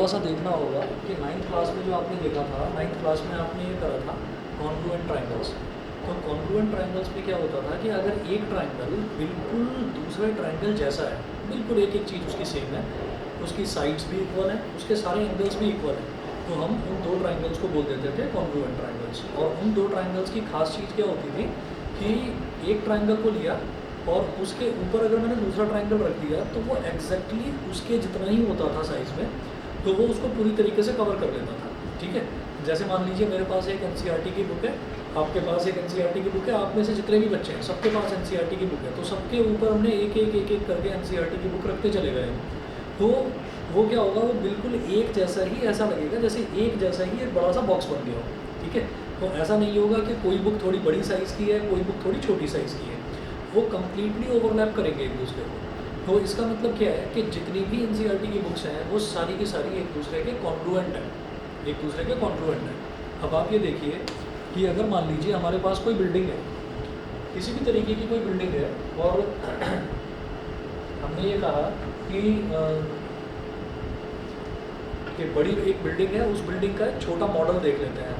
थोड़ा सा देखना होगा कि नाइन्थ क्लास में जो आपने देखा था, नाइन्थ क्लास में आपने ये करा था कॉन्ग्रुएंट ट्राइंगल्स। तो कॉन्ग्रुएंट ट्राइंगल्स में क्या होता था कि अगर एक ट्राइंगल बिल्कुल दूसरे ट्राइंगल जैसा है, बिल्कुल एक एक चीज़ उसकी सेम है, उसकी साइड्स भी इक्वल हैं, उसके सारे एंगल्स भी इक्वल हैं, तो हम उन दो ट्राइंगल्स को बोल देते थे कॉन्ग्रुएंट ट्राइंगल्स। और उन दो ट्राइंगल्स की खास चीज़ क्या होती थी कि एक ट्राइंगल को लिया और उसके ऊपर अगर मैंने दूसरा ट्राइंगल रख दिया तो वो एग्जैक्टली उसके जितना ही होता था साइज़ में, तो वो उसको पूरी तरीके से कवर कर लेता था। ठीक है, जैसे मान लीजिए मेरे पास एक एनसीईआरटी की बुक है, आपके पास एक एनसीईआरटी की बुक है, आप में से जितने भी बच्चे हैं सबके पास एनसीईआरटी की बुक है, तो सबके ऊपर हमने एक एक करके एनसीईआरटी की बुक रखते चले गए। तो वो क्या होगा, वो बिल्कुल एक जैसा ही ऐसा लगेगा जैसे एक जैसा ही एक बड़ा सा बॉक्स बन गया हो। ठीक है, तो ऐसा नहीं होगा कि कोई बुक थोड़ी बड़ी साइज़ की है, कोई बुक थोड़ी छोटी साइज़ की है, वो कम्प्लीटली ओवरलैप करेंगे एक दूसरे को। तो इसका मतलब क्या है कि जितनी भी एनसीईआरटी की बुक्स हैं वो सारी की सारी एक दूसरे के कॉन्ग्रुएंट हैं, एक दूसरे के कॉन्ग्रुएंट हैं। अब आप ये देखिए कि अगर मान लीजिए हमारे पास कोई बिल्डिंग है, किसी भी तरीके की कोई बिल्डिंग है, और हमने ये कहा कि बड़ी एक बिल्डिंग है, उस बिल्डिंग का एक छोटा मॉडल देख लेते हैं।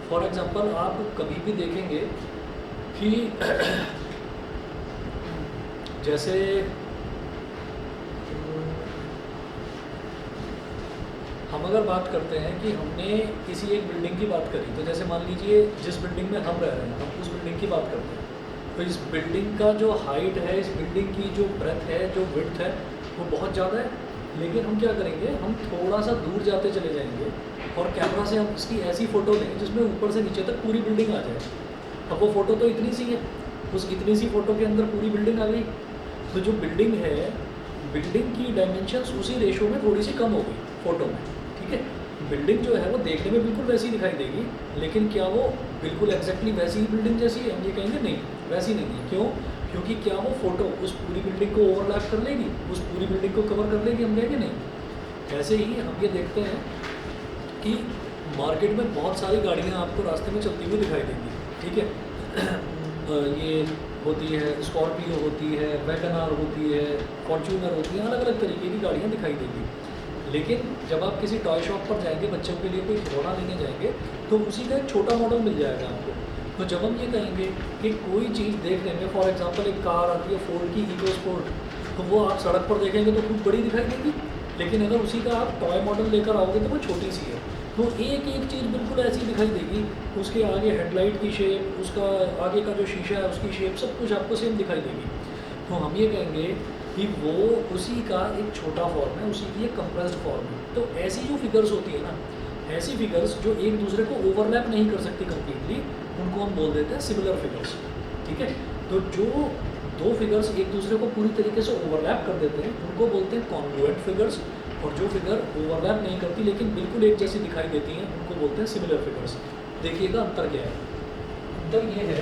फॉर एग्जांपल आप कभी भी देखेंगे कि जैसे हम अगर बात करते हैं कि हमने किसी एक बिल्डिंग की बात करी, तो जैसे मान लीजिए जिस बिल्डिंग में हम रह रहे हैं, हम उस बिल्डिंग की बात करते हैं, तो इस बिल्डिंग का जो हाइट है, इस बिल्डिंग की जो ब्रेथ है, जो विड्थ है, वो बहुत ज़्यादा है। लेकिन हम क्या करेंगे, हम थोड़ा सा दूर जाते चले जाएंगे और कैमरा से हम इसकी ऐसी फ़ोटो लें जिसमें ऊपर से नीचे तक पूरी बिल्डिंग आ जाए। अब वो फ़ोटो तो इतनी सी है, उस इतनी सी फ़ोटो के अंदर पूरी बिल्डिंग आ गई। तो जो बिल्डिंग है, बिल्डिंग की डायमेंशंस उसी रेशो में थोड़ी सी कम हो गई फ़ोटो में। ठीक है, बिल्डिंग जो है वो देखने में बिल्कुल वैसी दिखाई देगी, लेकिन क्या वो बिल्कुल एग्जैक्टली वैसी ही बिल्डिंग जैसी है? हम ये कहेंगे नहीं, वैसी नहीं है। क्यों? क्योंकि क्या वो फ़ोटो उस पूरी बिल्डिंग को ओवरलैप कर लेगी, उस पूरी बिल्डिंग को कवर कर लेगी? हम कहेंगे नहीं। ऐसे ही हम ये देखते हैं कि मार्केट में बहुत सारी गाड़ियाँ आपको रास्ते में चलती हुई दिखाई देंगी। ठीक है, ये होती है, स्कॉर्पियो होती है, वैगनआर होती है, फॉर्च्यूनर होती है, अलग अलग तरीके की गाड़ियाँ दिखाई देंगी। लेकिन जब आप किसी टॉय शॉप पर जाएंगे, बच्चों के लिए कोई खिलौना लेने जाएंगे, तो उसी का एक छोटा मॉडल मिल जाएगा आपको। तो जब हम ये कहेंगे कि कोई चीज़ देखने में, फॉर एग्जांपल एक कार आती है फोर्ड की इको स्पोर्ट, तो वो आप सड़क पर देखेंगे तो खूब बड़ी दिखाई देगी, लेकिन अगर उसी का आप टॉय मॉडल लेकर आओगे तो वो छोटी सी है। तो एक एक चीज़ बिल्कुल ऐसी दिखाई देगी, उसके आगे हेडलाइट की शेप, उसका आगे का जो शीशा है उसकी शेप, सब कुछ आपको सेम दिखाई देगी। तो हम ये कहेंगे कि वो उसी का एक छोटा फॉर्म है, उसी की एक कंप्रेस्ड फॉर्म है। तो ऐसी जो फिगर्स होती है ना, ऐसी फिगर्स जो एक दूसरे को ओवरलैप नहीं कर सकती कम्प्लीटली, उनको हम बोल देते हैं सिमिलर फिगर्स। ठीक है, तो जो दो फिगर्स एक दूसरे को पूरी तरीके से ओवरलैप कर देते हैं उनको बोलते हैं कॉन्ग्रुएंट फिगर्स, और जो फिगर ओवरलैप नहीं करती लेकिन बिल्कुल एक जैसी दिखाई देती हैं उनको बोलते हैं सिमिलर फिगर्स। देखिएगा अंतर क्या है। अंतर ये है,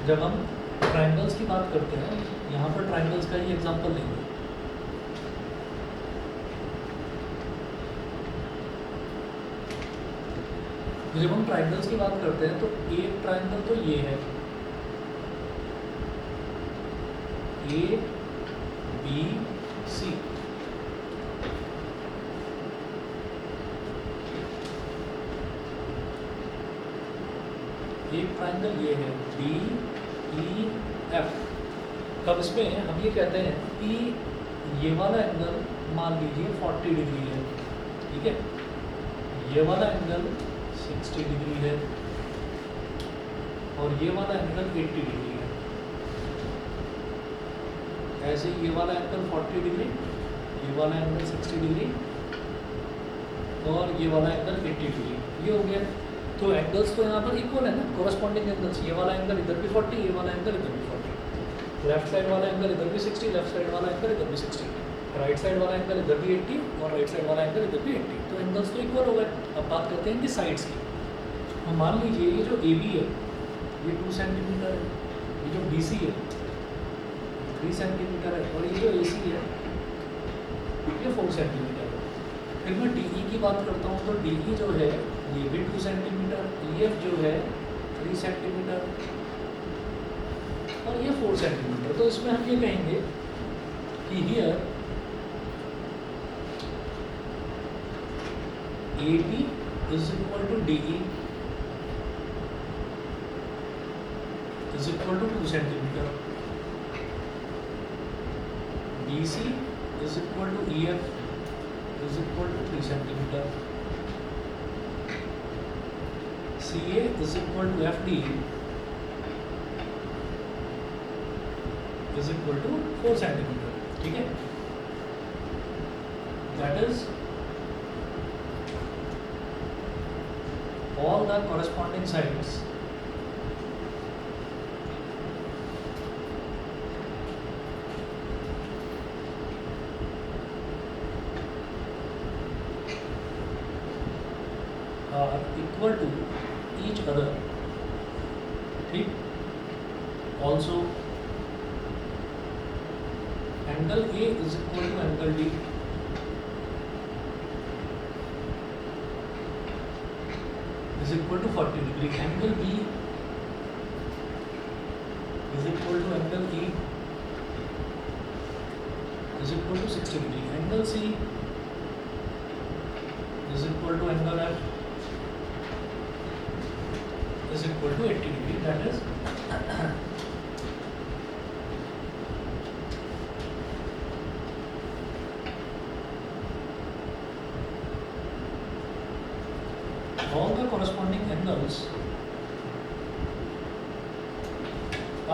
जब हम ट्राइंगल्स की बात करते हैं, यहाँ पर ट्राइंगल्स का ही एग्जांपल लेंगे। जब हम ट्राइंगल्स की बात करते हैं तो एक ट्राइंगल तो ये है, ए बी सी। एक ट्राइंगल ये है बी ई एफ। तब इसमें हम ये कहते हैं कि ये वाला एंगल मान लीजिए 40 डिग्री है। ठीक है, ये वाला एंगल 60 डिग्री है और ये वाला एंगल 80 डिग्री है। ऐसे ये वाला एंगल 40 डिग्री, ये वाला एंगल 60 डिग्री और ये वाला एंगल 80 डिग्री, ये हो गया। तो एंगल्स तो यहाँ पर इक्वल है ना, कोरस्पॉन्डिंग एंगल्स। ये वाला एंगल इधर भी 40, ये वाला एंगल इधर भी 40, लेफ्ट साइड वाला एंगल इधर भी 60, लेफ्ट साइड वाला एंगल इधर भी 60, राइट साइड वाला एंगल इधर भी 80 और राइट साइड वाला एंगल इधर भी 80। तो एंगल्स तो इक्वल हो गए। अब बात करते हैं कि साइड्स की। तो मान लीजिए ये जो ए बी है ये 2 सेंटीमीटर है, ये जो बी सी है 3 सेंटीमीटर है, और ये जो ए सी है ये 4 सेंटीमीटर है। फिर मैं डी ई की बात करता हूँ, तो डी ई जो है ये भी 2 सेंटीमीटर, ई एफ जो है 3 सेंटीमीटर और ये 4 सेंटीमीटर। तो इसमें हम ये कहेंगे कि here AB is equal to DE is equal to 2 centimetre, BC is equal to EF is equal to 3 centimetre, CA is equal to FD is equal to 4 centimetre. ठीक है, that is all the corresponding sides are equal to each other। ठीक, also angle A is equal to angle D is equal to 40 degree, angle B is equal to angle E is equal to 60 degree, angle C is equal to angle F is equal to 80 degree, that is all the corresponding angles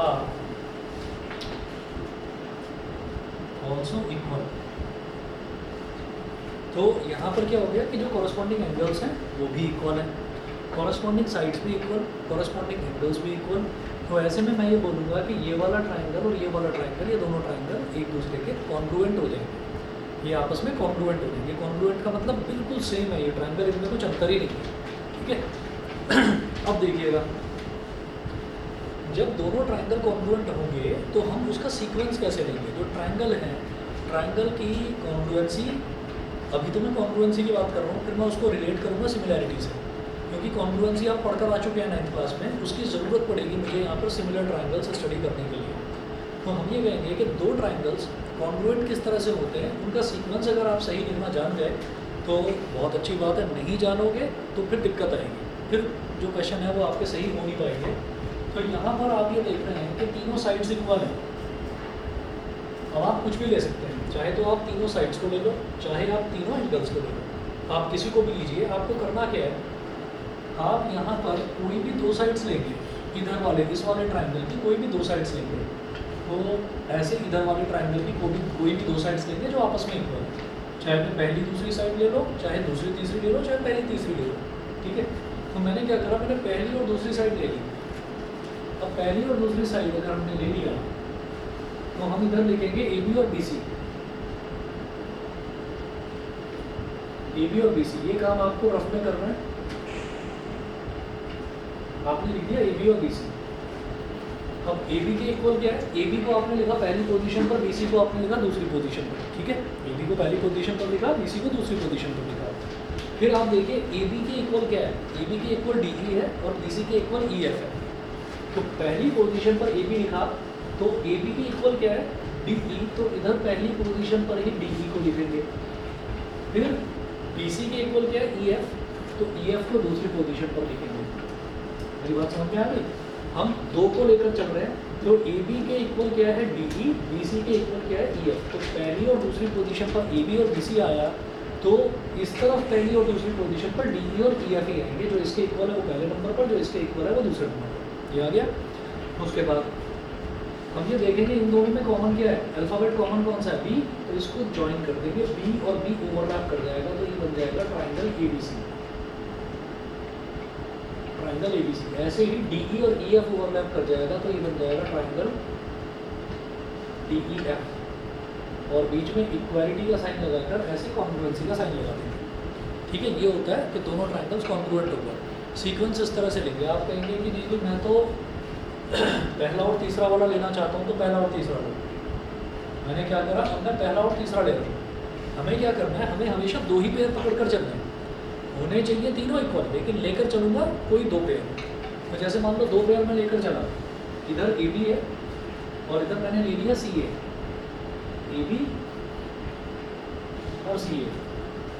are also equal। तो यहाँ पर क्या हो गया कि जो corresponding angles हैं वो भी equal हैं, corresponding sides भी equal, corresponding angles भी equal। तो ऐसे में मैं ये बोलूँगा कि ये वाला ट्राइंगल और ये वाला ट्राइंगल, ये दोनों ट्राइंगल एक दूसरे के कॉन्ग्रुएंट हो जाएंगे, ये आपस में कॉन्ग्रुएंट हो जाएंगे। कॉन्ग्रुएंट का मतलब बिल्कुल सेम है ये ट्राइंगल, इनमें कुछ अंतर ही नहीं है। ठीक है, अब देखिएगा जब दोनों ट्राइंगल कॉन्ग्रुएंट होंगे तो हम उसका सीक्वेंस कैसे लेंगे। जो ट्राइंगल है, ट्राइंगल की कॉन्ग्रुएंसी, अभी तो मैं कॉन्ग्रुएंसी की बात कर रहा हूँ, फिर मैं उसको रिलेट करूँगा सिमिलैरिटी से, क्योंकि कॉन्ग्रुएंसी आप पढ़कर आ चुके हैं 9th क्लास में, उसकी ज़रूरत पड़ेगी मुझे यहाँ पर सिमिलर ट्राइंगल से स्टडी करने के लिए। तो हम ये कहेंगे कि दो ट्राइंगल्स कॉन्ग्रुएंट किस तरह से होते हैं, उनका सीक्वेंस अगर आप सही लिखना जान गए तो बहुत अच्छी बात है, नहीं जानोगे तो फिर दिक्कत आएगी, फिर जो क्वेश्चन है वो आपके सही हो नहीं पाएंगे। तो यहाँ पर आप ये देख रहे हैं कि तीनों साइड्स इक्वल हैं। अब आप कुछ भी ले सकते हैं, चाहे तो आप तीनों साइड्स को ले लो, चाहे आप तीनों एंगल्स को ले लो, आप किसी को भी लीजिए। आपको करना क्या है, आप यहाँ पर कोई भी दो साइड्स लेंगे, इधर वाले इस वाले ट्राइंगल की कोई भी दो साइड्स लेंगे, तो ऐसे इधर वाले ट्राइंगल की कोई भी दो साइड्स लेंगे जो आपस में इक्वल है। चाहे मैं पहली दूसरी साइड ले लो, चाहे दूसरी तीसरी ले लो, चाहे पहली तीसरी ले लो। ठीक है, तो मैंने क्या करा, मैंने पहली और दूसरी साइड ले ली। अब पहली और दूसरी साइड अगर हमने ले लिया तो हम इधर लिखेंगे AB और BC, AB और BC। ये काम आपको रफ में करना है, आपने लिख दिया AB और BC। अब AB के इक्वल क्या है, AB को आपने लिखा पहली पोजीशन पर, BC को आपने लिखा दूसरी पोजीशन पर। ठीक है, AB को पहली पोजीशन पर लिखा, BC को दूसरी पोजीशन पर लिखा। फिर आप देखिए AB के इक्वल क्या है, AB के इक्वल DE है और BC के इक्वल EF है। तो पहली पोजीशन पर AB लिखा तो AB के इक्वल क्या है, DE, तो इधर पहली पोजीशन पर ही DE को लिखेंगे। फिर BC के इक्वल क्या है, EF, तो EF को दूसरी पोजीशन पर लिखेंगे। मेरी बात समझ में आ गई। हम दो को लेकर चल रहे हैं, तो AB के इक्वल क्या है DE, BC के इक्वल क्या है EF। तो पहली और दूसरी पोजीशन पर AB और BC आया तो इस तरफ पहली और दूसरी पोजीशन पर DE और EF ही आएंगे। जो इसके इक्वल है वो पहले नंबर पर, जो इसके इक्वल है वो दूसरे नंबर पर। ये आ गया। उसके बाद हम ये देखेंगे इन दोनों में कॉमन क्या है, अल्फ़ाबेट कॉमन कौन सा है, B, तो इसको ज्वाइन कर देंगे, B और B ओवरलैप कर जाएगा तो ये बन जाएगा ट्राइंगल ABC। Triangle ABC। ऐसे ही DE और EF ओवरलैप कर जाएगा तो ये बन जाएगा ट्राइंगल DEF। और बीच में इक्वालिटी का साइन लगाकर ऐसे कॉन्ग्रुएंसी का साइन लगा देंगे। ठीक है, ये होता है कि दोनों ट्राइंगल्स कॉन्ग्रुएंट हो गए। सीक्वेंस इस तरह से लेंगे, आप कहेंगे कि नहीं मैं तो पहला और तीसरा वाला लेना चाहता हूँ, तो पहला और तीसरा लो। मैंने क्या करा, अब मैं पहला और तीसरा ले रहा हूँ। हमें क्या करना है, हमें हमेशा दो ही पेयर पकड़ कर चलना है। होने चाहिए तीनों इक्वल, लेकिन लेकर चलूँगा कोई दो पेयर। तो जैसे मान लो दो पेयर में लेकर चला, इधर AB है और इधर मैंने ले लिया CA, AB और CA।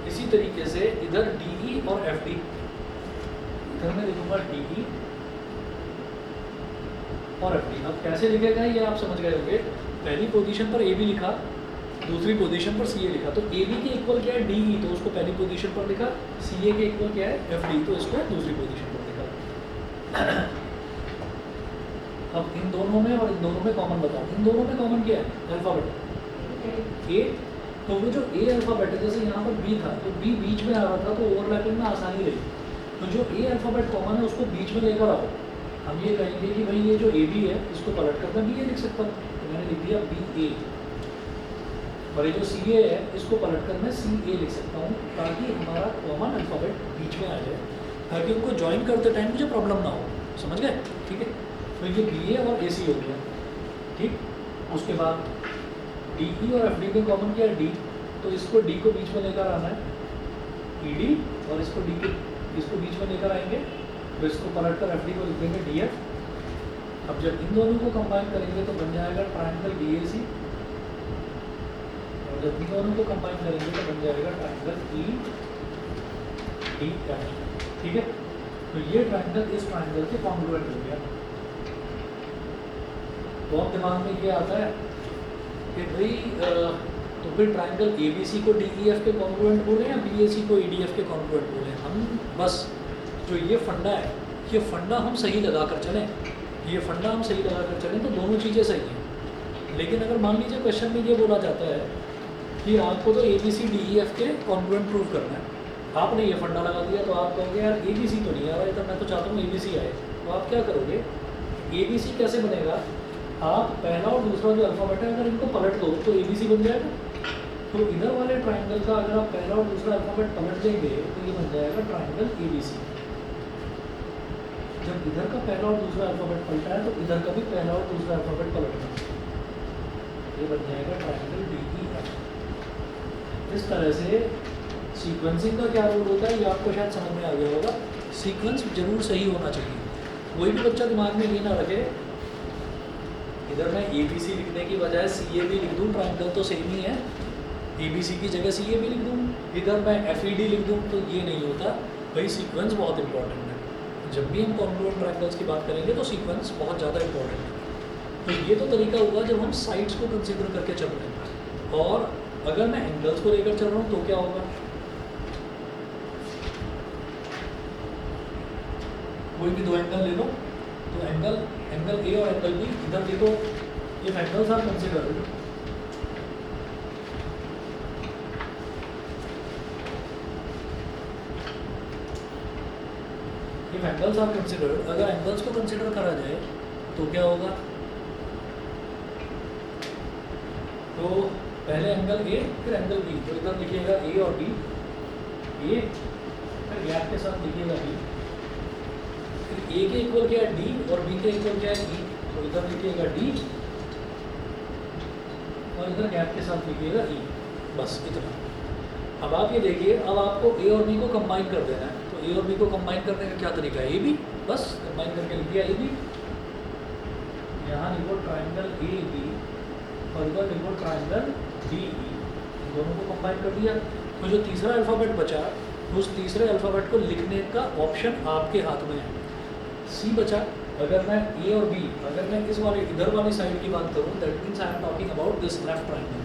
इसी तरीके से इधर DE और FD, इधर मैं लिखूंगा DE और FD। अब कैसे लिखेगा ये आप समझ गए होंगे। पहली पोजीशन पर AB लिखा, दूसरी पोजीशन पर CA लिखा, तो AB के इक्वल क्या है DE, तो उसको पहली पोजीशन पर लिखा। CA के इक्वल क्या है FD, तो इसको दूसरी पोजीशन पर लिखा। अब इन दोनों में और इन दोनों में कॉमन बताओ, इन दोनों में कॉमन क्या है अल्फाबेट A। तो वो जो A अल्फाबेट है, जैसे यहाँ पर B था तो B बीच में आ रहा था तो ओवरलैपिंग में आसानी रही। तो जो A अल्फाबेट कॉमन है उसको बीच में लेकर आओ। हम ये कहेंगे कि भाई ये जो AB है इसको पलट कर मैं BA लिख सकता हूँ, तो मैंने लिख दिया BA। और ये जो CA है इसको पलट कर मैं CA लिख सकता हूँ, ताकि हमारा कॉमन अल्फाबेट बीच में आ जाए, ताकि उनको ज्वाइन करते टाइम मुझे प्रॉब्लम ना हो। समझ गए? ठीक है, तो ये BA और AC हो गया। ठीक, उसके बाद DE और FD में कॉमन क्या है D, तो इसको D को बीच में लेकर आना है ED, और इसको इसको बीच में लेकर आएंगे, तो इसको पलट कर FD को लिख देंगे DF। अब जब इन दोनों को कंबाइन करेंगे तो बन जाएगा ट्रायंगल BAC, और जब इन दोनों को कंबाइन करेंगे तो बन जाएगा ट्रायंगल EDF। ठीक है, तो ये ट्रायंगल इस ट्रायंगल के कॉन्ग्रुएंट हो गया। तो अब दिमाग में ये आता है कि भाई तो फिर ट्रायंगल ABC को DEF के कॉन्ग्रुएंट बोले या BAC को EDF के कॉन्ग्रुएंट बोले। हम बस जो ये फंडा है, ये फंडा हम सही लगा कर चलें, ये फंडा हम सही लगा कर चलें तो दोनों चीज़ें सही हैं। लेकिन अगर मान लीजिए क्वेश्चन में ये बोला जाता है कि आपको तो ABC DEF के कॉन्ग्रुएंट प्रूव करना है, आपने ये फंडा लगा दिया, तो आप कहोगे यार ABC तो नहीं आ रहा है, तो मैं तो चाहता हूँ ABC आए। तो आप क्या करोगे, ABC कैसे बनेगा, आप पहला और दूसरा जो अल्फाबेट है अगर इनको पलट दो तो ABC बन जाएगा। तो इधर वाले ट्रायंगल का अगर आप पहला और दूसरा अल्फाबेट पलट देंगे तो ये बन जाएगा ट्रायंगल ABC। जब इधर का पहला और दूसरा अल्फाबेट पलटा है तो इधर का भी पहला और दूसरा अल्फाबेट पलटना, ये बन जाएगा ट्रायंगल DEF। इस तरह से सीक्वेंसिंग का क्या रोल होता है ये आपको शायद समझ में आ गया होगा। सीक्वेंस जरूर सही होना चाहिए। कोई भी बच्चा दिमाग में ये ना रखे इधर मैं ABC लिखने की बजाय CA भी लिख दूँ, ट्रायंगल तो सेम ही है, ABC की जगह CA भी लिख दूँ, इधर मैं FED लिख दूँ, तो ये नहीं होता भाई। सीक्वेंस बहुत इंपॉर्टेंट है। जब भी हम कॉन्ग्रुएंट ट्रायंगल्स की बात करेंगे तो सीक्वेंस बहुत ज़्यादा इंपॉर्टेंट है। तो ये तो तरीका हुआ जब हम साइड्स को कंसिडर करके चल रहे हैं। और अगर मैं एंगल्स को लेकर चल रहा हूँ तो क्या होगा, कोई भी दो एंगल ले लो, तो एंगल A और एंगल B, इधर देखो if angles are considered, if angles are considered, अगर एंगल्स को कंसिडर करा जाए तो क्या होगा, तो पहले एंगल A फिर एंगल B, तो इधर लिखिएगा A और B, A फिर गैप के साथ लिखिएगा B, फिर A के इक्वल क्या है D और B के इक्वल क्या है E, तो इधर लिखिएगा D और इधर गैप के साथ लिखिएगा E, बस इतना। अब आप ये देखिए, अब आपको A और B को कंबाइन कर देना है, तो A और B को कंबाइन करने का क्या तरीका है, AB, बस कंबाइन करके लिख दिया AB। यहाँ लिखो ट्रायंगल AB और इधर लिखो ट्रायंगल DE, इन दोनों को कंबाइन कर दिया। तो जो तीसरा अल्फ़ाबेट बचा, उस तीसरे अल्फ़ाबेट को लिखने का ऑप्शन आपके हाथ में है। C बचा, अगर मैं A और B, अगर मैं इस वाले इधर वाली साइड की बात करूँ, that means I am talking about this left triangle.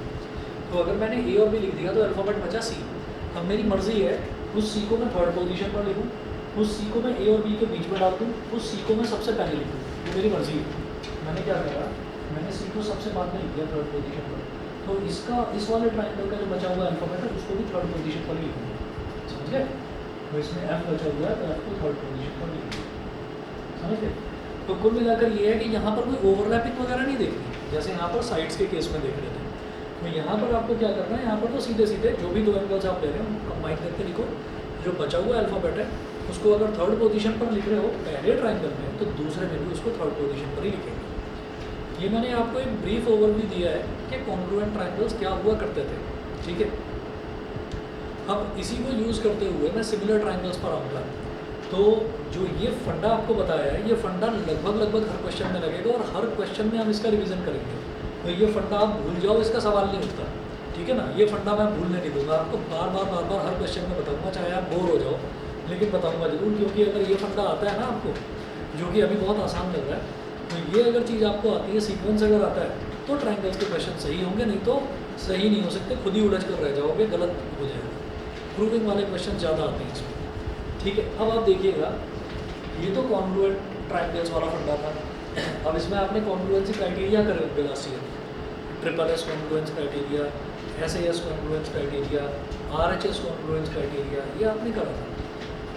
तो अगर मैंने A और B लिख दिया तो अल्फ़ाबेट बचा C। अब मेरी मर्ज़ी है उस C को मैं थर्ड पोजीशन पर लिखूँ, उस C को मैं A और B के बीच में डाल दूँ, उस C को मैं सबसे पहले लिखूँ, ये मेरी मर्ज़ी है। मैंने क्या करा, मैंने C को सबसे बाद में लिख दिया थर्ड पोजीशन पर। तो इसका इस वाले ट्रायंगल का जो बचा हुआ अल्फ़ाबेट है उसको भी थर्ड पोजीशन पर ही लिखूँगा, समझ गए। तो इसमें F बचा हुआ है तो F को थर्ड पोजीशन पर लिखूँगा, समझ गए। तो कुल मिलाकर ये है कि यहाँ पर कोई ओवरलैपिंग वगैरह नहीं देखनी, जैसे यहाँ पर साइड्स के केस में देख रहे थे। तो यहाँ पर आपको क्या करना है, यहाँ पर तो सीधे सीधे जो भी दो एंगल्स आप ले रहे हो उनको कंबाइन करके लिखो। जो बचा हुआ अल्फ़ाबेट है उसको अगर थर्ड पोजीशन पर लिख रहे हो पहले ट्रायंगल में, तो दूसरे में भी उसको थर्ड पोजीशन पर ही लिखेंगे। ये मैंने आपको एक ब्रीफ ओवरव्यू दिया है कि कॉन्ग्रुएंट ट्रायंगल्स क्या हुआ करते थे, ठीक है। अब इसी को यूज़ करते हुए मैं सिमिलर ट्रायंगल्स पर आऊँगा। तो जो ये फंडा आपको बताया है, ये फंडा लगभग हर क्वेश्चन में लगेगा और हर क्वेश्चन में हम इसका रिवीजन करेंगे। तो ये फंडा आप भूल जाओ, इसका सवाल नहीं उठता, ठीक है ना, ये फंडा मैं भूलने नहीं दूंगा आपको, बार बार हर क्वेश्चन में बताऊंगा, चाहे आप बोर हो जाओ लेकिन बताऊंगा जरूर, क्योंकि अगर ये फंडा आता है ना आपको, जो कि अभी बहुत आसान लग रहा है, तो ये अगर चीज़ आपको आती है, सीक्वेंस अगर आता है, तो ट्रायंगल्स के क्वेश्चन सही होंगे, नहीं तो सही नहीं हो सकते, खुद ही उलझ कर रह जाओगे, गलत हो जाएगा। प्रूविंग वाले क्वेश्चन ज़्यादा आते हैं इसमें। ठीक है, अब आप देखिएगा, ये तो कॉन्ग्रुएंट ट्रायंगल्स वाला फंडा था। अब इसमें आपने कॉन्ग्रुएंसी क्राइटेरिया कर रखे last year, triple S congruence criteria, SAS congruence criteria, RHS congruence criteria, ये आपने करा था।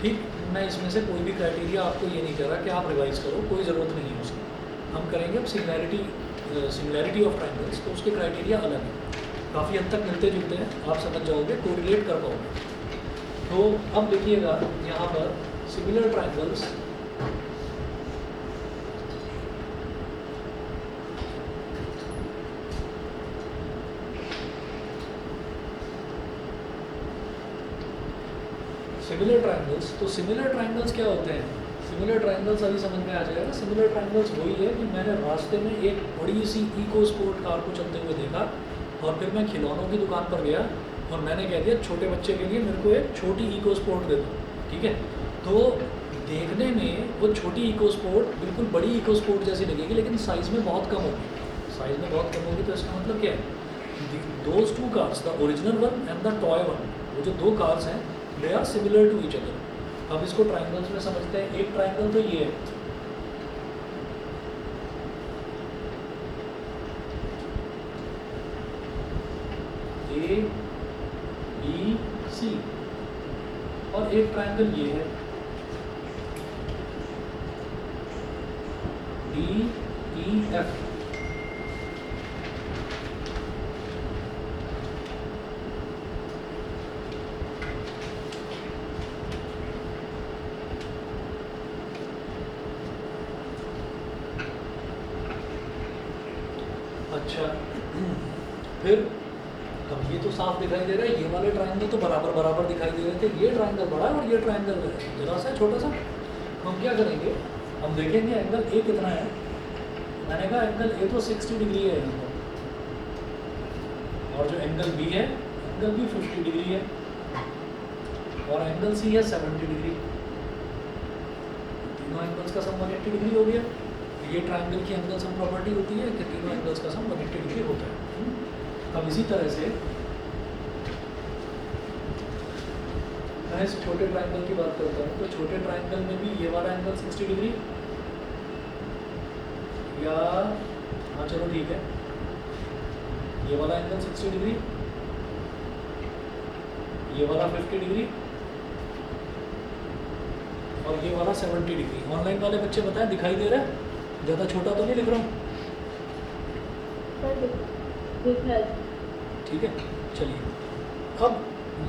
ठीक, मैं इसमें से कोई भी क्राइटेरिया आपको ये नहीं कह रहा कि आप रिवाइज करो, कोई ज़रूरत नहीं है उसकी। हम करेंगे अब सिमिलैरिटी ऑफ ट्रायंगल्स, तो उसके क्राइटेरिया अलग हैं, काफ़ी हद तक मिलते जुलते हैं, आप समझ जाओगे, कोरिलेट कर पाओगे। तो अब देखिएगा यहाँ पर सिमिलर ट्रायंगल्स, सिमिलर ट्रायंगल्स, तो सिमिलर ट्रायंगल्स क्या होते हैं? सिमिलर ट्रायंगल्स अभी समझ में आ जाएगा। सिमिलर ट्रायंगल्स वही है कि मैंने रास्ते में एक बड़ी सी इको स्पोर्ट कार को चलते हुए देखा, और फिर मैं खिलौनों की दुकान पर गया और मैंने कह दिया छोटे बच्चे के लिए मेरे को एक छोटी इको स्पोर्ट दे दो। ठीक है, तो देखने में वो छोटी इको स्पोर्ट बिल्कुल बड़ी इको स्पोर्ट जैसी लगेगी, लेकिन साइज़ में बहुत कम होगी। साइज़ में बहुत कम होगी तो इसका मतलब क्या है? Those two cars, the original one and the toy one, वो जो दो कार्स हैं, they are similar to each other. अब इसको ट्रायंगल्स में समझते हैं। एक ट्रायंगल तो ये है, ABC, और एक ट्रायंगल ये है, DEF। अच्छा, फिर अब ये तो साफ दिखाई दे रहा है, ये वाले ट्रायंगल तो बराबर बराबर दिखाई दे रहे थे, ये ट्रायंगल बड़ा है और ये ट्रायंगल जरा सा छोटा सा। हम क्या करेंगे, हम देखेंगे एंगल A कितना है। मैंने कहा एंगल A तो 60 डिग्री है यहाँ पर, और जो एंगल B है, एंगल B 50 डिग्री है, और एंगल C है 70 डिग्री। तीनों एंगल्स का सम 180 डिग्री हो गया। ये ट्रायंगल की एंगल सम प्रॉपर्टी होती है कि तीनों एंगल्स का सम 180 डिग्री होता है। अब इसी तरह से मैं इस छोटे ट्रायंगल की बात करता हूँ, तो छोटे ट्रायंगल में भी ये वाला एंगल 60 डिग्री, या हाँ चलो ठीक है, ये वाला एंगल 60 डिग्री, ये वाला 50 डिग्री, और ये वाला 70 डिग्री। ऑनलाइन वाले बच्चे बताएं दिखाई दे रहा है? ज़्यादा छोटा तो नहीं लिख रहा हूँ? ठीक है, चलिए। अब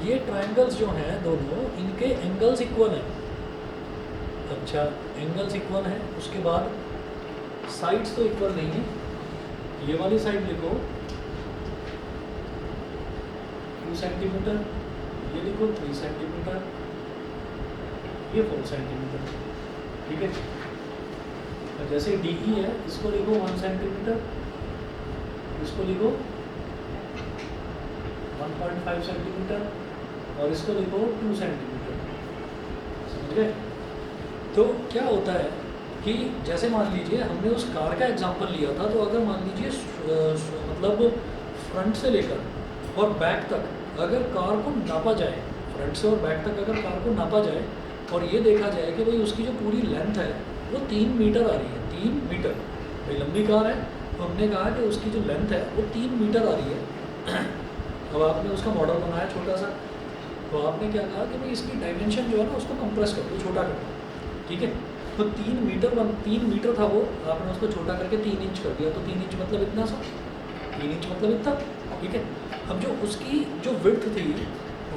ये ट्रायंगल्स जो हैं दोनों, इनके एंगल्स इक्वल हैं। अच्छा, एंगल्स इक्वल हैं, उसके बाद साइड्स तो इक्वल नहीं है। ये वाली साइड लिखो 2 सेंटीमीटर, ये लिखो 3 सेंटीमीटर, ये 4 सेंटीमीटर। ठीक है, जैसे DE है, इसको लिखो 1 सेंटीमीटर, इसको लिखो 1.5 सेंटीमीटर, और इसको लिखो 2 सेंटीमीटर। समझ गए? तो क्या होता है कि जैसे मान लीजिए हमने उस कार का एग्जांपल लिया था, तो अगर मान लीजिए मतलब फ्रंट से लेकर और बैक तक अगर कार को नापा जाए, फ्रंट से और बैक तक अगर कार को नापा जाए, और ये देखा जाए कि भाई उसकी जो पूरी लेंथ है वो 3 मीटर आ रही है। 3 मीटर, भाई लंबी कार है, तो हमने कहा कि उसकी जो लेंथ है वो 3 मीटर आ रही है। अब आपने उसका मॉडल बनाया छोटा सा, तो आपने क्या कहा कि भाई इसकी डायमेंशन जो है ना उसको कंप्रेस कर दो, छोटा कर दो। ठीक है, तो 3 मीटर था वो, आपने उसको छोटा करके 3 इंच कर दिया, तो 3 इंच मतलब इतना सा, 3 इंच मतलब इतना। ठीक है, अब जो उसकी जो विड्थ थी,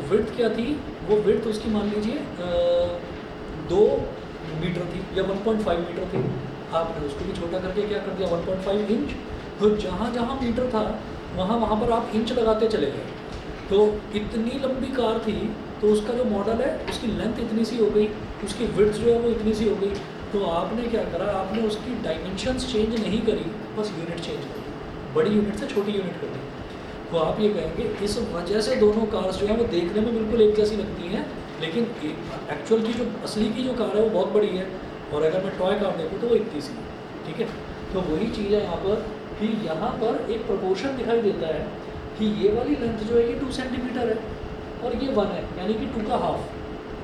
विड्थ क्या थी, वो विड्थ उसकी मान लीजिए 2 मीटर थी या 1.5 मीटर थी। आपने उसको भी छोटा करके क्या कर दिया, 1.5 इंच। तो जहाँ जहाँ मीटर था वहाँ पर आप इंच लगाते चले गए। तो इतनी लंबी कार थी, तो उसका जो मॉडल है उसकी लेंथ इतनी सी हो गई, उसकी विड्थ जो है वो इतनी सी हो गई। तो आपने क्या करा, आपने उसकी डायमेंशंस चेंज नहीं करी, बस यूनिट चेंज करी, बड़ी यूनिट से छोटी यूनिट कर दी। तो आप ये कहेंगे इस वजह से दोनों कार्स जो हैं वो देखने में बिल्कुल एक जैसी लगती हैं, लेकिन एक्चुअल की जो असली की जो कार है वो बहुत बड़ी है, और अगर मैं टॉय कार देखूँ तो वो इतनी सी है। ठीक है, तो वही चीज़ है यहाँ पर कि यहाँ पर एक प्रोपोर्शन दिखाई देता है कि ये वाली लेंथ जो है ये 2 सेंटीमीटर है और ये 1 है, यानी कि 2 का हाफ,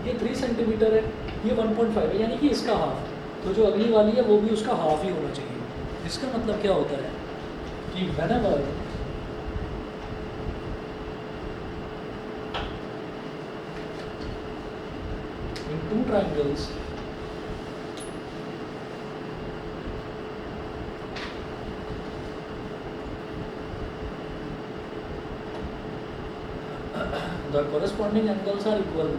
ये 3 सेंटीमीटर है, ये 1.5 है, यानी कि इसका हाफ, तो जो अगली वाली है वो भी उसका हाफ ही होना चाहिए। इसका मतलब क्या होता है कि whenever in two triangles the corresponding angles are equal,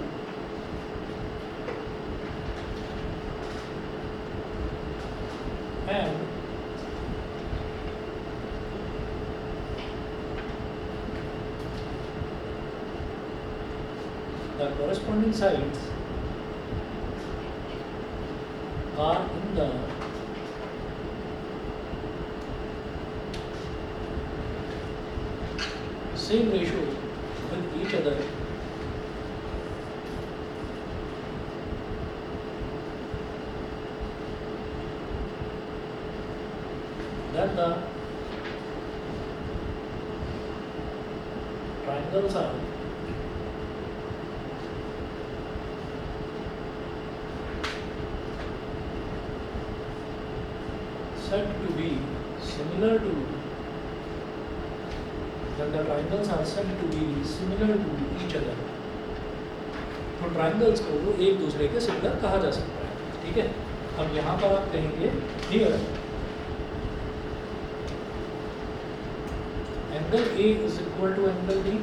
and the corresponding sides are in the same ratio with each other, then the triangles are said to be similar to, then the triangles are said to be similar to each other. तो triangles को वो एक दूसरे के similar कहा जा सकता है। ठीक है, अब यहाँ पर आप कहेंगे here angle A is equal to angle B,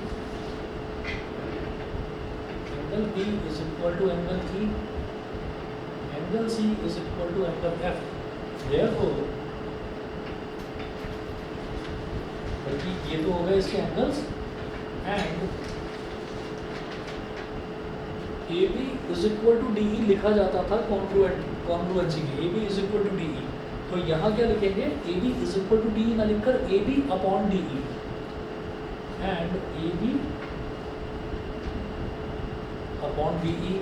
angle B is equal to angle E, angle C is equal to angle F। Therefore, बल्कि ये तो हो गए इसके angles, and AB is equal to DE लिखा जाता था कॉन्ग्रुएंसी के, AB is equal to DE, तो यहाँ क्या लिखेंगे AB is equal to DE ना लिखकर AB upon DE, and AB upon DE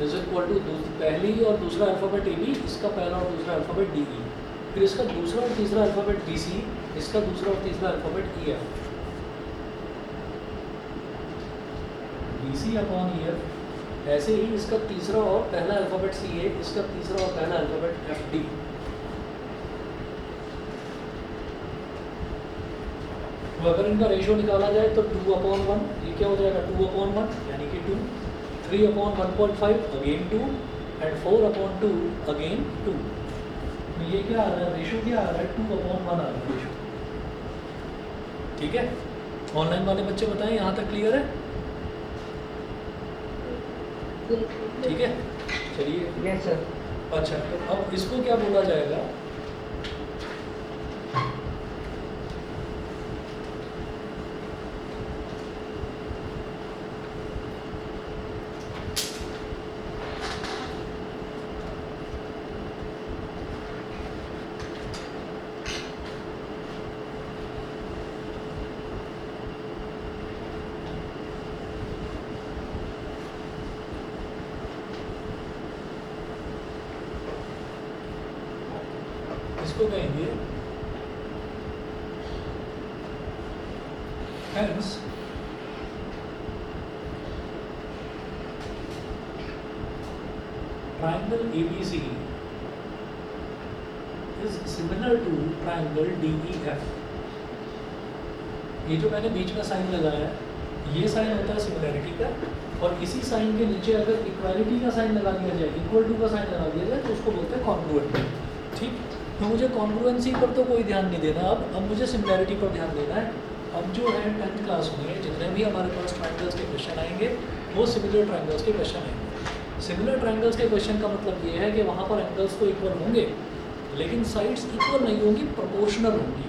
is equal to पहली और दूसरा अल्फ़ाबेट AB, इसका पहला और दूसरा अल्फ़ाबेट DE, फिर इसका दूसरा और तीसरा अल्फ़ाबेट BC, इसका दूसरा और तीसरा alphabet EF, BC upon EF, ऐसे ही इसका तीसरा और पहला अल्फ़ाबेट CA, इसका तीसरा और पहला अल्फ़ाबेट FD। तो अगर इनका रेशियो निकाला जाए तो 2/1, ये क्या हो जाएगा 2/1 यानी कि 2, 3/1.5 अगेन 2, एंड 4/2 अगेन 2। तो ये क्या आ रहा है, रेशियो क्या आ रहा है 2/1 आ रहा है रेशियो। ठीक है, ऑनलाइन वाले बच्चे बताएं यहाँ तक क्लियर है? ठीक है, चलिए। Yes sir. अच्छा, तो अब इसको क्या बोला जाएगा, इसको कहेंगे hence triangle ABC is similar to triangle DEF। ये जो मैंने बीच में साइन लगाया है ये साइन होता है सिमिलैरिटी का, और इसी साइन के नीचे अगर इक्वालिटी का साइन लगा दिया जाए, इक्वल टू का साइन लगा दिया जाए, तो उसको बोलते हैं कॉन्ग्रुएंट। ठीक, तो मुझे कॉन्ग्रुएंसी पर तो कोई ध्यान नहीं देना, अब मुझे सिमिलैरिटी पर ध्यान देना है। अब जो है 10th क्लास में जितने भी हमारे पास ट्राइंगल्स के क्वेश्चन आएंगे वो सिमिलर ट्राइंगल्स के क्वेश्चन आएंगे। सिमिलर ट्राइंगल्स के क्वेश्चन का मतलब ये है कि वहाँ पर एंगल्स तो इक्वल होंगे लेकिन साइड्स इक्वल नहीं होंगी, प्रोपोर्शनल होंगी।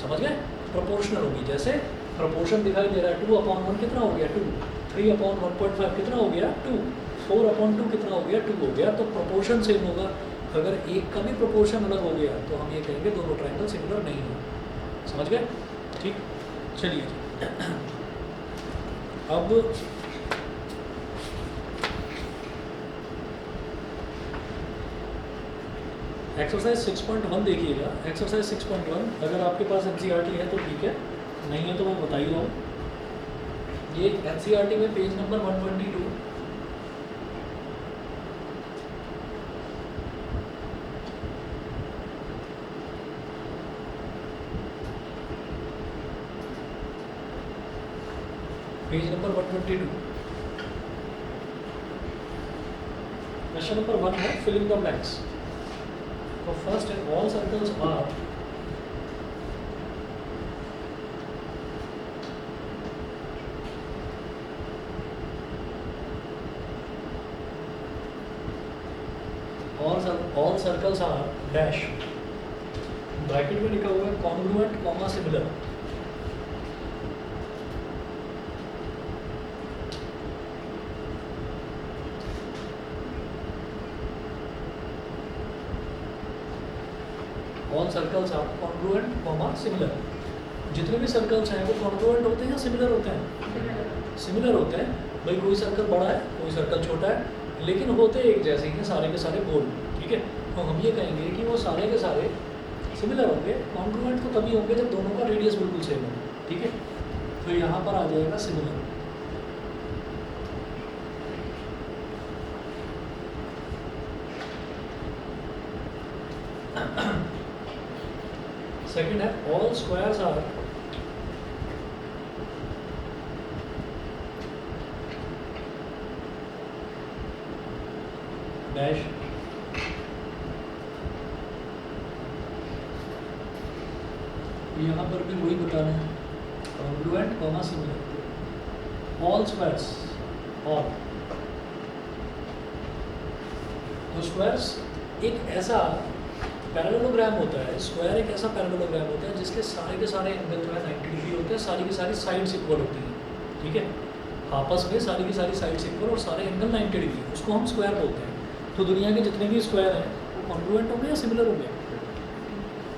समझ गए, प्रोपोर्शनल होगी। जैसे प्रोपोर्शन दिखाई दे रहा है 2/1 कितना हो गया 2, 3/1.5 कितना हो गया 2, 4/2 कितना हो गया 2 हो गया। तो प्रोपोर्शन सेम होगा। अगर एक का भी प्रोपोर्शन अलग हो गया तो हम ये कहेंगे दोनों ट्राइंगल सिमिलर नहीं है। समझ गए? ठीक, चलिए। अब एक्सरसाइज 6.1 देखिएगा। एक्सरसाइज 6.1 अगर आपके पास एनसीईआरटी है तो ठीक है, नहीं है तो मैं बता ही रहा हूँ। ये एनसीईआरटी में page number 122 page number 122 question number 1 है फिलिंग द ब्लैंक्स। तो फर्स्ट है all circles are all circles are dash, bracket में लिखा हुआ है congruent comma similar. All circles are congruent comma similar. जितने भी सर्कल्स हैं वो कॉन्ग्रुएंट होते हैं या सिमिलर होते हैं? सिमिलर होते हैं। भाई कोई सर्कल बड़ा है कोई सर्कल छोटा है, लेकिन होते एक जैसे ही हैं सारे के सारे गोल, ठीक है। तो हम ये कहेंगे कि वो सारे के सारे सिमिलर होंगे। कॉन्ग्रुएंट तो तभी होंगे जब दोनों का रेडियस बिल्कुल सेम हो, ठीक है। तो यहाँ पर आ जाएगा सिमिलर। सेकंड है ऑल स्क्वायर्स आर डैश, यहाँ पर भी वही बताना है congruent comma similar. All squares all, तो स्क्वायर्स एक ऐसा पैरेललोग्राम होता है, स्क्वायर एक ऐसा पैरेललोग्राम होता है जिसके सारे के सारे एंगल जो है 90 डिग्री होते हैं, सारी की सारी साइड्स इक्वल होती हैं, ठीक है। आपस में सारी की सारी साइड्स इक्वल और सारे एंगल 90 डिग्री, उसको हम स्क्वायर बोलते हैं। तो दुनिया के जितने भी स्क्वायर हैं वो कॉन्ग्रुएंट होंगे या सिमिलर होंगे?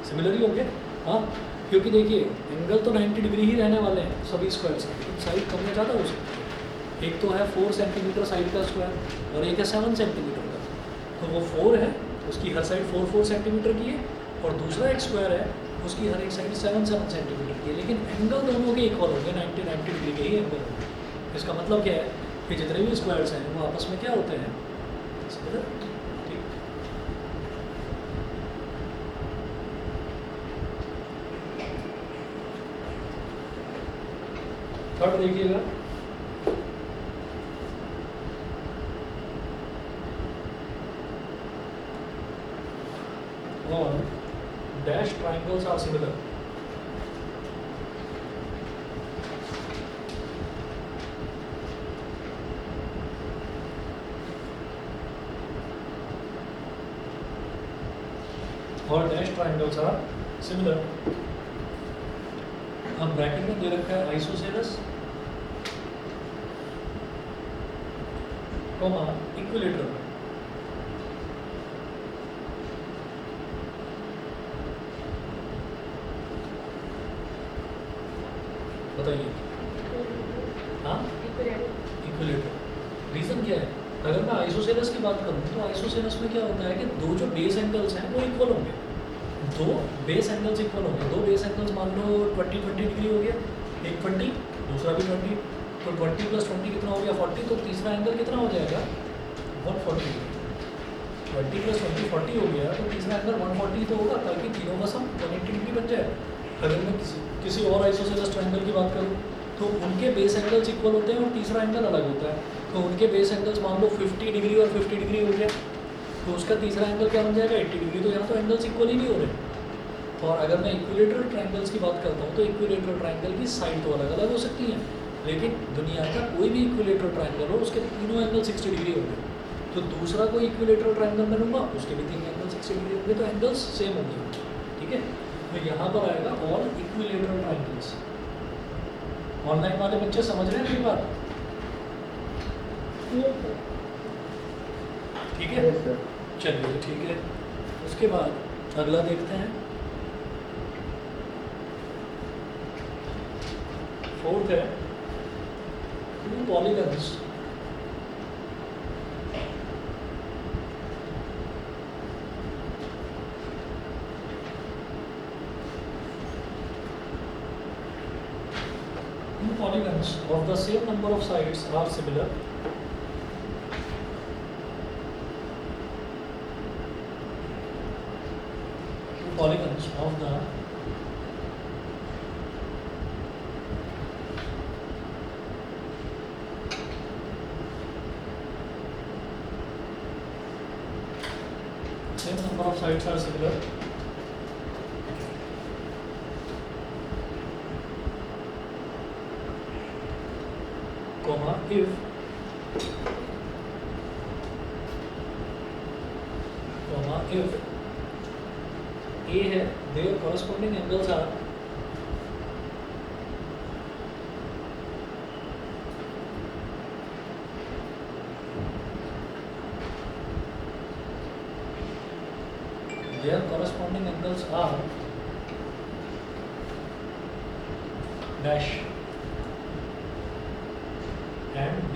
सिमिलर ही होंगे, हाँ, क्योंकि देखिए एंगल तो 90 डिग्री ही रहने वाले हैं सभी स्क्वायर्स के, लेकिन साइड कम या ज़्यादा हो सकती है। एक तो है 4 सेंटीमीटर साइड का स्क्वायर और एक है 7 सेंटीमीटर का। तो वो 4 है, उसकी हर साइड 4 सेंटीमीटर की है, और दूसरा एक स्क्वायर है उसकी हर एक साइड 7 सेंटीमीटर की है, लेकिन एंगल दोनों के इक्वल होंगे, 90 डिग्री के ही एंगल होंगे। इसका मतलब क्या है कि जितने भी स्क्वायर्स हैं वो आपस में क्या होते हैं? सिमिलर, ठीक। थर्ड देखिएगा, और डैश ट्राइंगल्स आर सिमिलर। और डैश ट्राइंगल्स आर सिमिलर। अब ब्रैकेट में दे रखा है आइसोसेलेस कॉमा इक्विलेटरल। बताइए, हाँ इक्विलेटरल। रीज़न क्या है? अगर मैं आइसोसेलेस की बात करूँ तो आइसोसेलेस में क्या होता है कि दो जो बेस एंगल्स हैं वो इक्वल होंगे, दो बेस एंगल्स इक्वल होंगे। दो बेस एंगल्स मान लो 20 डिग्री हो गया, एक 20 दूसरा भी 20, तो 20 + 20 कितना हो गया? 40। तो तीसरा एंगल कितना हो जाएगा? 140। 20 + 20 40 हो गया, तो तीसरा एंगल 140 तो होगा, ताकि तीनों का सम 180 डिग्री बन जाए। अगर मैं किसी और आइसोसेलेस ट्रायंगल की बात करूँ तो उनके बेस एंगल्स इक्वल होते हैं और तीसरा एंगल अलग होता है। तो उनके बेस एंगल्स मान लो 50 डिग्री और 50 डिग्री हो गया, तो उसका तीसरा एंगल क्या बन जाएगा? 80 डिग्री। तो यहाँ तो एंगल्स इक्वल ही नहीं हो रहे। और अगर मैं इक्विलेटरल ट्रायंगल्स की बात करता हूँ तो इक्विलेटरल ट्रायंगल की साइड तो अलग अलग हो सकती हैं, लेकिन दुनिया का कोई भी इक्विलेटरल ट्रायंगल हो उसके तीनों एंगल 60 डिग्री होंगे। तो दूसरा कोई इक्विलेटरल ट्रायंगल मैं लूँगा उसके भी 3 एंगल 60 डिग्री होंगे, तो एंगल्स सेम होंगे, ठीक है। तो यहाँ पर आएगा ऑल इक्विलेटरल ट्रायंगल्स। ऑनलाइन वाले बच्चे समझ रहे हैं मेरी बात? ठीक है, चलिए ठीक है। उसके बाद अगला देखते हैं फोर्थ है to polygons polygons of the same number of sides are similar. Two polygons of the same number of sides are similar. Comma if A है their corresponding angles are dash and B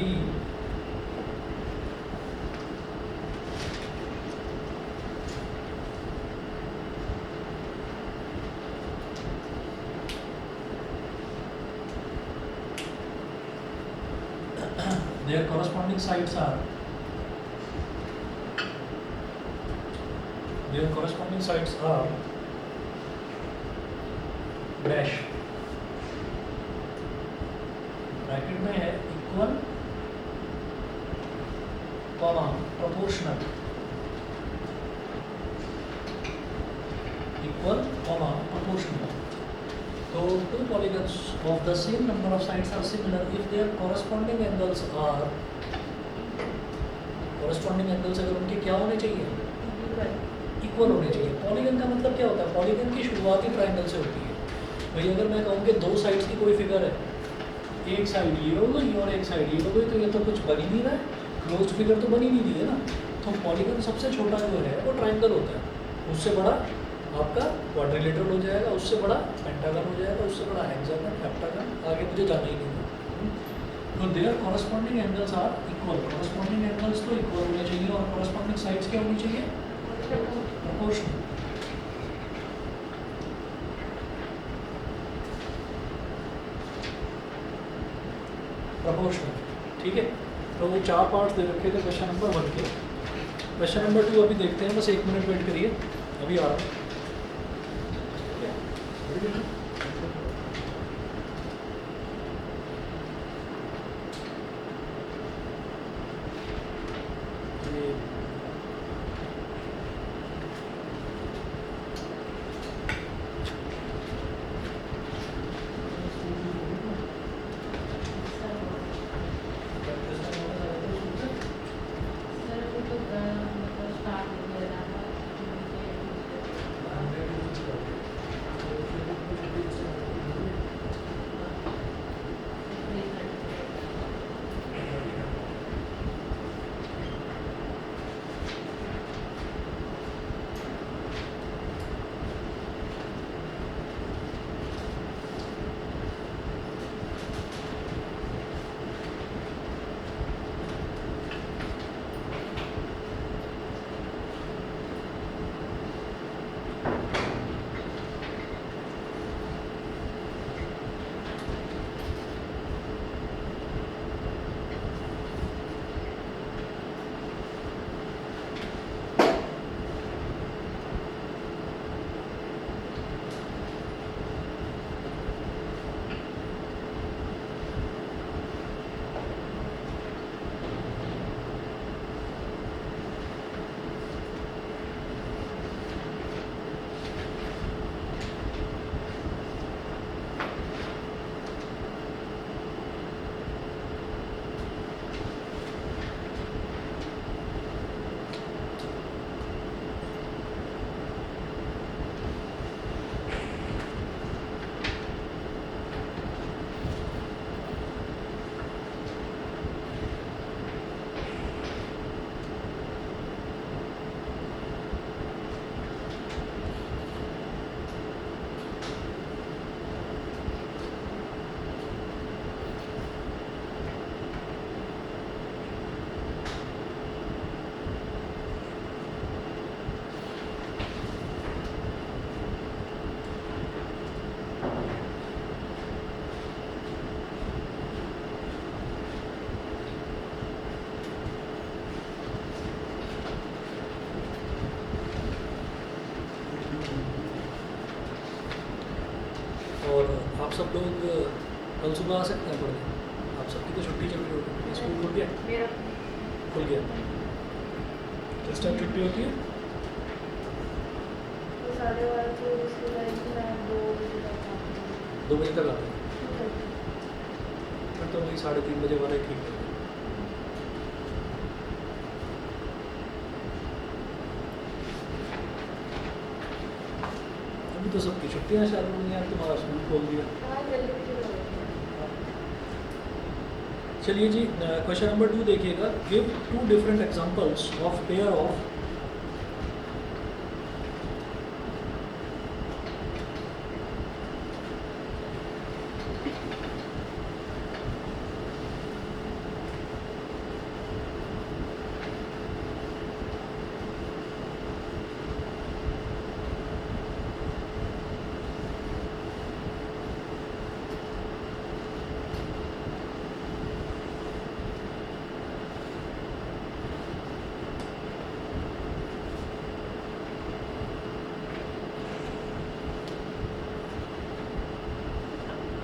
their corresponding sides are dash bracket में है equal comma proportional तो two polygons of the same number of sides are similar if their corresponding angles अगर उनके क्या होने चाहिए equal होने चाहिए। पॉलीगन का मतलब क्या होता है? पॉलीगन की शुरुआत ही ट्राइंगल से होती है। भाई अगर मैं कहूँ कि दो साइड्स की कोई फिगर है, एक साइड ये हो गई और एक साइड ये हो गई, तो ये तो कुछ बन ही नहीं रहा है, क्लोज्ड फिगर तो बन ही नहीं रही है ना। तो पॉलीगन सबसे छोटा जो है वो ट्राइंगल होता है, उससे बड़ा आपका क्वाड्रिलेटरल हो जाएगा, उससे बड़ा पेंटागन हो जाएगा, उससे बड़ा हेक्सागन, हेप्टागन, आगे मुझे जाना ही नहीं है। तो there corresponding angles are equal, corresponding angles तो इक्वल होने चाहिए और कॉरस्पॉन्डिंग साइड्स क्या होनी चाहिए? प्रोपोर्शनल। ठीक है, तो वो 4 पार्ट्स दे रखे थे क्वेश्चन नंबर 1 के। क्वेश्चन नंबर 2 अभी देखते हैं, बस 1 मिनट वेट करिए, अभी आ रहा हूँ। आप सब लोग कल सुबह आ सकते हैं पढ़ने? आप सबकी तो छुट्टी चल रही होगी, स्कूल खुल गया? मेरा खुल गया। किस टाइम छुट्टी होती है? तो 12:30 को स्कूल आएगी, मैं 2 बजे तक आती 2 बजे तक आते हैं? हूँ। फिर तो वही 3:30 बजे वाला ही ठीक है। अभी तो सबकी छुट्टियाँ चालू हुई हैं, तुम्हारा स्कूल खोल दिया। हाँ, जल्दी भी शुरू हो गया। चलिए जी, क्वेश्चन नंबर 2 देखिएगा। Give 2 different examples of pair of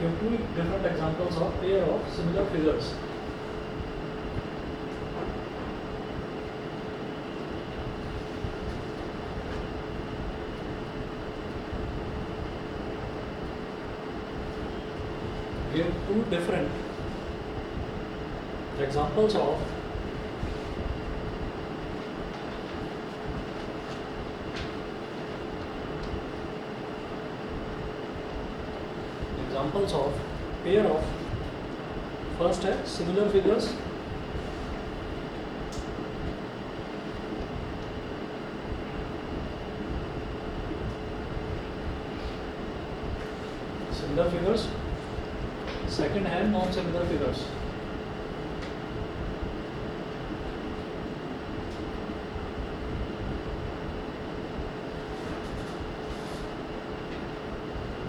give 2 different examples of pair of similar figures. Give 2 different examples of pair of, first है similar figures, second है non similar figures.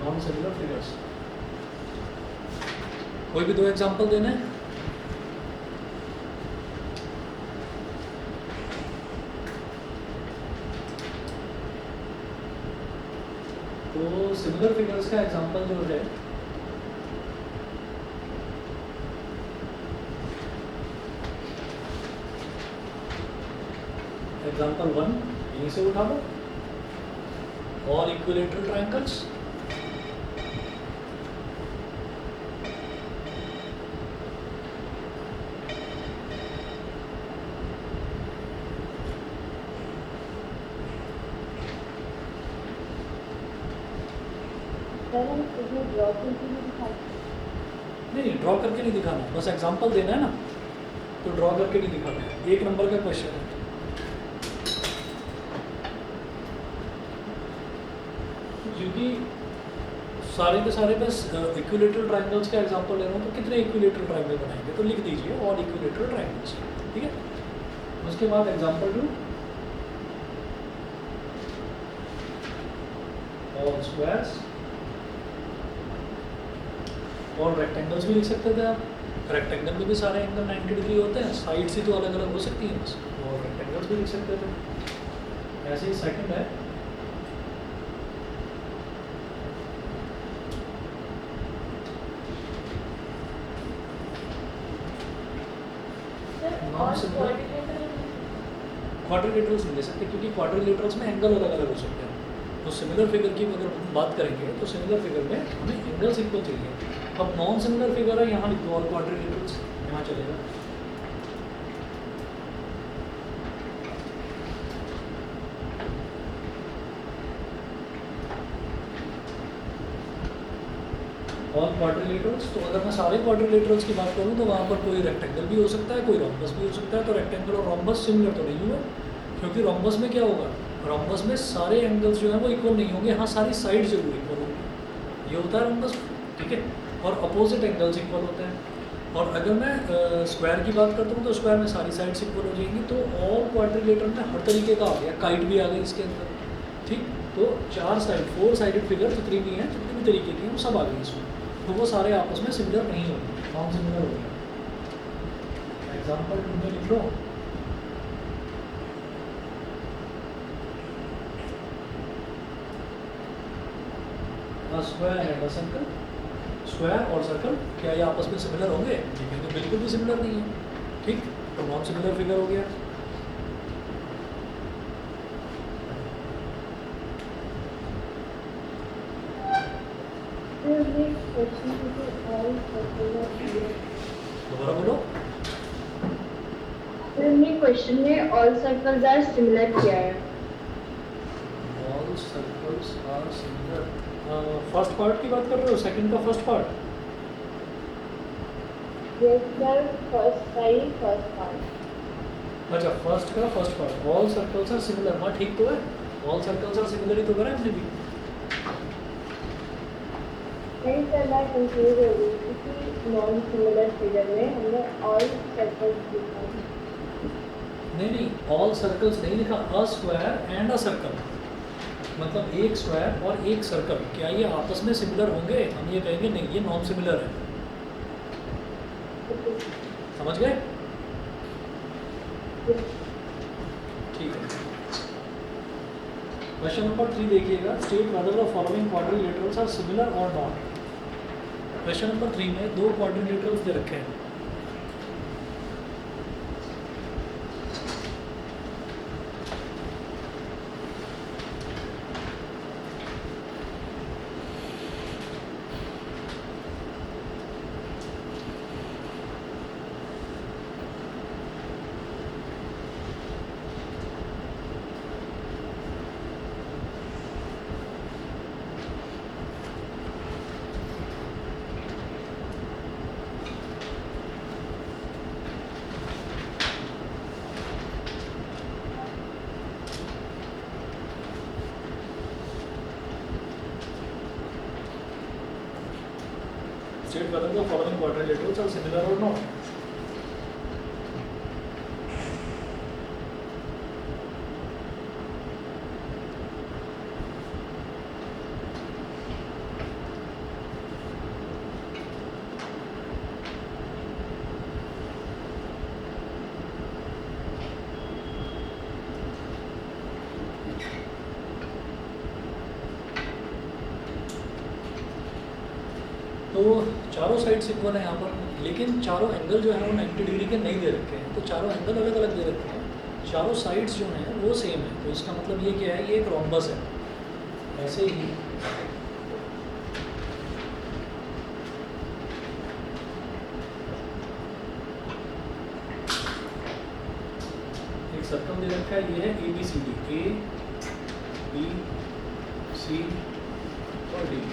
non similar figures. कोई भी 2 example देने हैं? तो similar figures का example जो है, एग्जाम्पल 1 यहीं से उठा लो। ऑल इक्विलेटरल ट्रायंगल्स, इसमें ड्रॉ करके भी दिखाई। नहीं ड्रॉ करके नहीं दिखाना, बस एग्जाम्पल देना है ना, तो ड्रॉ करके नहीं दिखाना है। 1 नंबर का क्वेश्चन है। क्योंकि सारे के सारे बस इक्विलेटरल ट्रायंगल्स का एग्जांपल ले रहा हूँ, तो कितने इक्विलेटरल ट्रायंगल बनाएंगे? तो लिख दीजिए ऑल इक्विलेटरल ट्रायंगल्स, ठीक है। उसके बाद एग्जांपल 2 ऑल स्क्वायर्स, और रेक्टेंगल्स भी लिख सकते थे आप। रेक्टेंगल में भी सारे एंगल 90 डिग्री होते हैं, साइड्स ही तो अलग अलग हो सकती हैं बस, और रेक्टेंगल्स भी लिख सकते थे। ऐसे ही सेकंड है क्वाड्रिलेटरल्स नहीं ले सकते, क्योंकि क्वाड्रिलेटरल्स में एंगल अलग अलग हो सकते हैं। तो सिमिलर फिगर की अगर हम बात करेंगे तो सिमिलर फिगर में हमें एंगल्स इक्वल चाहिए। अब नॉन सिमिलर फिगर है, यहाँ लिख दो ऑल क्वाड्रिलेटरल्स, यहाँ चलेगा। ऑल क्वाड्रिलेटरल्स, तो अगर मैं सारे क्वाड्रिलेटरल्स की बात करूँ तो वहाँ पर कोई रेक्टेंगल भी हो सकता है, कोई रोम्बस भी हो सकता है। तो रेक्टेंगल और रोम्बस सिमिलर तो नहीं हुआ, क्योंकि रोम्बस में क्या होगा, रोम्बस में सारे एंगल्स जो हैं वो इक्वल नहीं होंगे, हाँ सारी साइड जरूर इक्वल होंगी, ये होता है रोम्बस, ठीक है। और अपोजिट एंगल्स इक्वल होते हैं। और अगर मैं स्क्वायर की बात करता हूँ तो स्क्वायर में सारी साइड्स इक्वल हो जाएंगी। तो ऑल क्वाड्रिलेटर में हर तरीके का आ गया, काइट भी आ गई इसके अंदर, ठीक। तो 4 साइड 4 साइडेड फिगर जितनी भी हैं, जितनी भी तरीके की हैं, वो सब आ गई इसमें। तो वो सारे आपस में सिमिलर नहीं होंगे, नॉन सिमिलर होंगे। एग्जाम्पल 2 में लिख लो, a square and a circle, square और सर्कल क्या ये आपस में सिमिलर होंगे? ये तो बिल्कुल भी सिमिलर नहीं है, ठीक, तो नॉन सिमिलर फिगर हो गया। दोबारा बोलो। क्वेश्चन में ऑल सर्कल्स आर सिमिलर किया है। All circles are similar, first part की बात कर रहे हो, सेकंड का first part? Yes sir, first part. अच्छा, फर्स्ट का first part, all circles are similar, हाँ ठीक तो है, ऑल सर्कल्स आर सिमिलर ही तो करा है हमने भी। नहीं सर, मैं कंफ्यूज हो गई क्योंकि नॉन सिमिलर फिगर में हमने ऑल सर्कल्स लिखा है। नहीं, ऑल सर्कल्स नहीं लिखा, a square and a circle, मतलब एक स्क्वायर और एक सर्कल, क्या ये आपस में सिमिलर होंगे? हम ये कहेंगे नहीं, ये नॉन सिमिलर है। समझ गए? ठीक है। क्वेश्चन नंबर 3 देखिएगा, state whether the following quadrilaterals are similar और नॉट। क्वेश्चन नंबर 3 में दो क्वाड्रिलेटरल्स दे रखे हैं। State whether the following quadrilaterals are similar or not. तो चारों साइड्स इक्वल है यहाँ पर, लेकिन चारों एंगल जो है वो 90 डिग्री के नहीं दे रखे हैं, तो चारों एंगल अलग अलग दे रखे हैं, चारों साइड्स जो हैं वो सेम है, तो इसका मतलब ये क्या है, ये एक रोम्बस है। ऐसे ही एक सर्कल दे रखा है, ये है ABCD, A, B, C और D।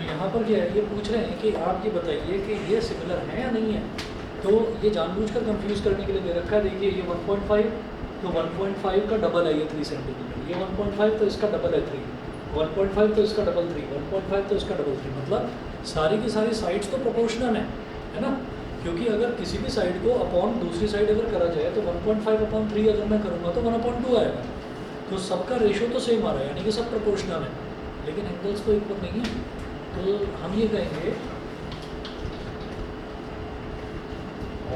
यहाँ पर क्या है, ये पूछ रहे हैं कि आप ये बताइए कि ये सिमिलर है या नहीं है, तो ये जानबूझकर कंफ्यूज करने के लिए दे रखा है। देखिए ये 1.5, तो 1.5 का डबल है ये 3 सेंटीमीटर, ये 1.5 तो इसका डबल है 3, 1.5 तो इसका डबल 3, 1.5 तो इसका डबल 3, मतलब सारी की सारी साइड्स तो प्रोपोर्शनल है ना, क्योंकि अगर किसी भी साइड को अपॉन दूसरी साइड अगर करा जाए तो 1.5/3 अगर मैं करूँगा तो 1/2 आएगा, तो सबका रेशो तो सेम आ रहा है, यानी कि सब प्रोपोर्शनल है, लेकिन एंगल्स तो इक्वल नहीं है। तो हम ये कहेंगे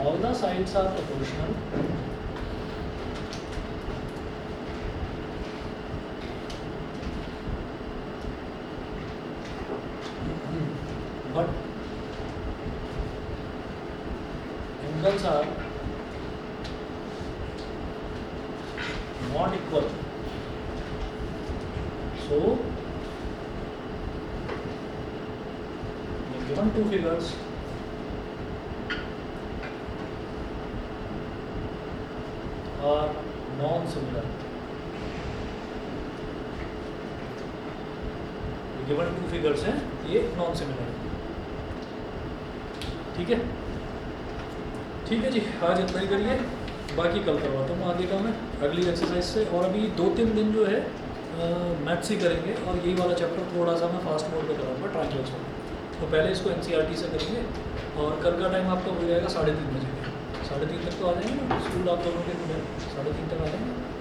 all the sides are proportional but angles are not equal, so given two figures are non-similar. given two figures हैं, ये non-similar है। ठीक है, ठीक है जी, आज इतना ही करिए, बाकी कल करवाता हूँ आगे का मैं अगली एक्सरसाइज से, और अभी 2-3 दिन जो है मैथ्स ही करेंगे, और यही वाला चैप्टर थोड़ा सा मैं फास्ट मोड में कराऊंगा ट्रायंगल्स में। तो पहले इसको NCERT से करेंगे, और कल का टाइम आपका हो जाएगा 3:30 बजे, 3:30 तक तो आ जाएंगे ना, स्कूल आप दोनों के 3:30 तक आ जाएंगे।